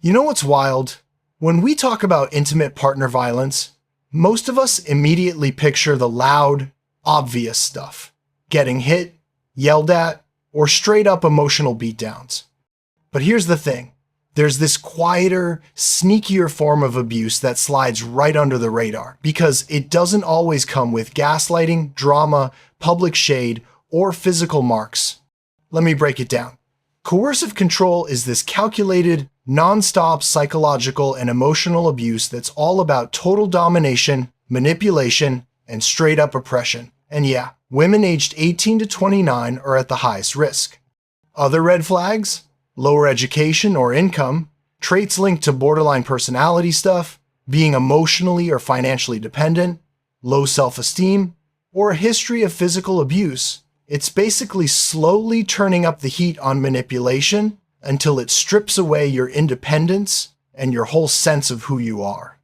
You know what's wild? When we talk about intimate partner violence, most of us immediately picture the loud, obvious stuff. Getting hit, yelled at, or straight up emotional beatdowns. But here's the thing. There's this quieter, sneakier form of abuse that slides right under the radar because it doesn't always come with gaslighting, drama, public shade, or physical marks. Let me break it down. Coercive control is this calculated, non-stop psychological and emotional abuse that's all about total domination, manipulation, and straight-up oppression. And yeah, women aged 18 to 29 are at the highest risk. Other red flags? Lower education or income, traits linked to borderline personality stuff, being emotionally or financially dependent, low self-esteem, or a history of physical abuse. It's basically slowly turning up the heat on manipulation until it strips away your independence and your whole sense of who you are.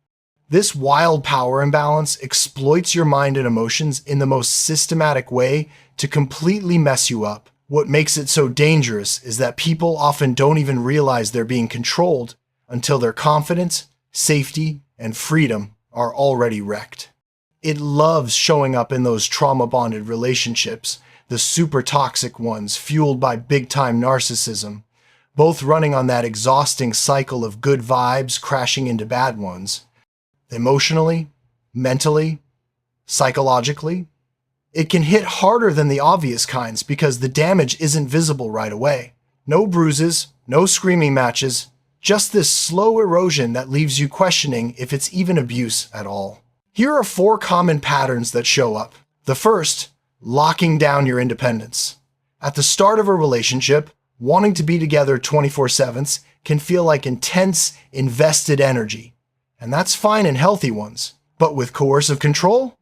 This wild power imbalance exploits your mind and emotions in the most systematic way to completely mess you up. What makes it so dangerous is that people often don't even realize they're being controlled until their confidence, safety, and freedom are already wrecked. It loves showing up in those trauma-bonded relationships, the super toxic ones fueled by big-time narcissism, both running on that exhausting cycle of good vibes crashing into bad ones. Emotionally, mentally, psychologically, it can hit harder than the obvious kinds because the damage isn't visible right away. No bruises, no screaming matches, just this slow erosion that leaves you questioning if it's even abuse at all. Here are 4 common patterns that show up. The first, locking down your independence. At the start of a relationship, wanting to be together 24/7 can feel like intense, invested energy. And that's fine in healthy ones. But with coercive control,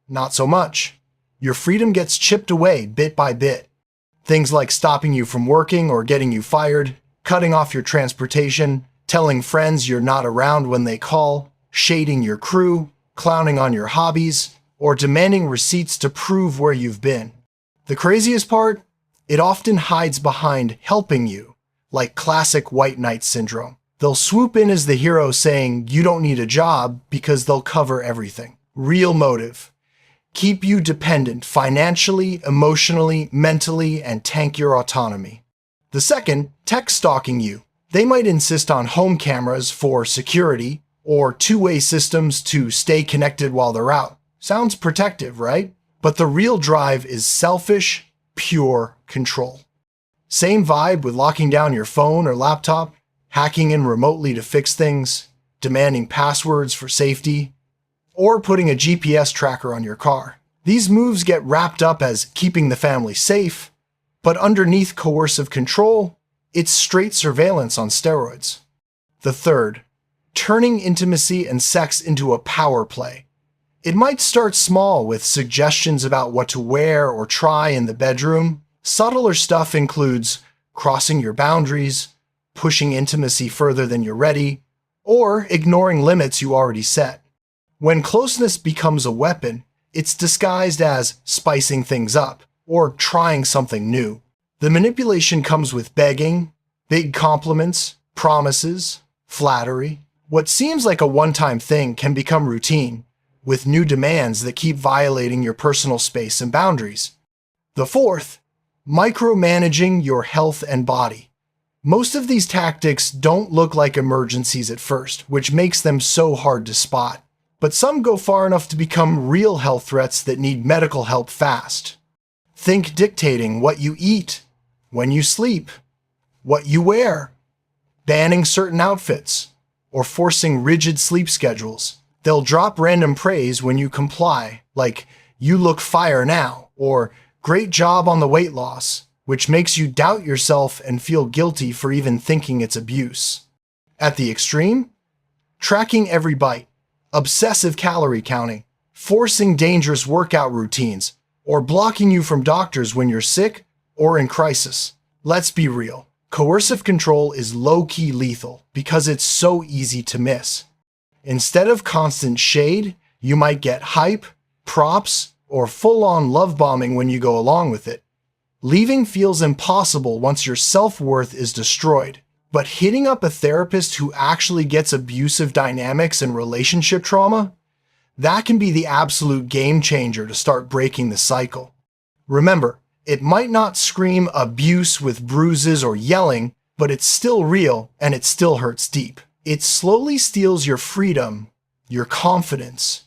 not so much. Your freedom gets chipped away bit by bit. Things like stopping you from working or getting you fired, cutting off your transportation, telling friends you're not around when they call, shading your crew, clowning on your hobbies, or demanding receipts to prove where you've been. The craziest part? It often hides behind helping you, like classic white knight syndrome. They'll swoop in as the hero saying you don't need a job because they'll cover everything. Real motive. Keep you dependent financially, emotionally, mentally, and tank your autonomy. The second, tech stalking you. They might insist on home cameras for security or two-way systems to stay connected while they're out. Sounds protective, right? But the real drive is selfish, pure control. Same vibe with locking down your phone or laptop, hacking in remotely to fix things, demanding passwords for safety, or putting a GPS tracker on your car. These moves get wrapped up as keeping the family safe, but underneath coercive control, it's straight surveillance on steroids. The third, turning intimacy and sex into a power play. It might start small with suggestions about what to wear or try in the bedroom. Subtler stuff includes crossing your boundaries, pushing intimacy further than you're ready, or ignoring limits you already set. When closeness becomes a weapon, it's disguised as spicing things up or trying something new. The manipulation comes with begging, big compliments, promises, flattery. What seems like a one-time thing can become routine, with new demands that keep violating your personal space and boundaries. The fourth, micromanaging your health and body. Most of these tactics don't look like emergencies at first, which makes them so hard to spot. But some go far enough to become real health threats that need medical help fast. Think dictating what you eat, when you sleep, what you wear, banning certain outfits, or forcing rigid sleep schedules. They'll drop random praise when you comply, like, "You look fire now," or "Great job on the weight loss," which makes you doubt yourself and feel guilty for even thinking it's abuse. At the extreme, tracking every bite, obsessive calorie counting, forcing dangerous workout routines, or blocking you from doctors when you're sick or in crisis. Let's be real. Coercive control is low-key lethal because it's so easy to miss. Instead of constant shade, you might get hype, props, or full-on love bombing when you go along with it. Leaving feels impossible once your self-worth is destroyed. But hitting up a therapist who actually gets abusive dynamics and relationship trauma, that can be the absolute game changer to start breaking the cycle. Remember, it might not scream abuse with bruises or yelling, but it's still real and it still hurts deep. It slowly steals your freedom, your confidence,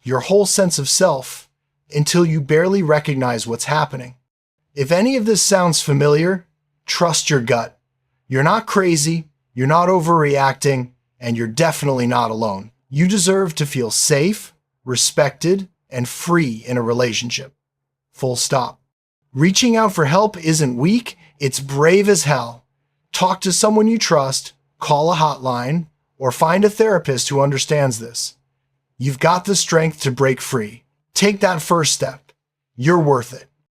your whole sense of self, until you barely recognize what's happening. If any of this sounds familiar, trust your gut. You're not crazy, you're not overreacting, and you're definitely not alone. You deserve to feel safe, respected, and free in a relationship. Full stop. Reaching out for help isn't weak, it's brave as hell. Talk to someone you trust, call a hotline, or find a therapist who understands this. You've got the strength to break free. Take that first step. You're worth it.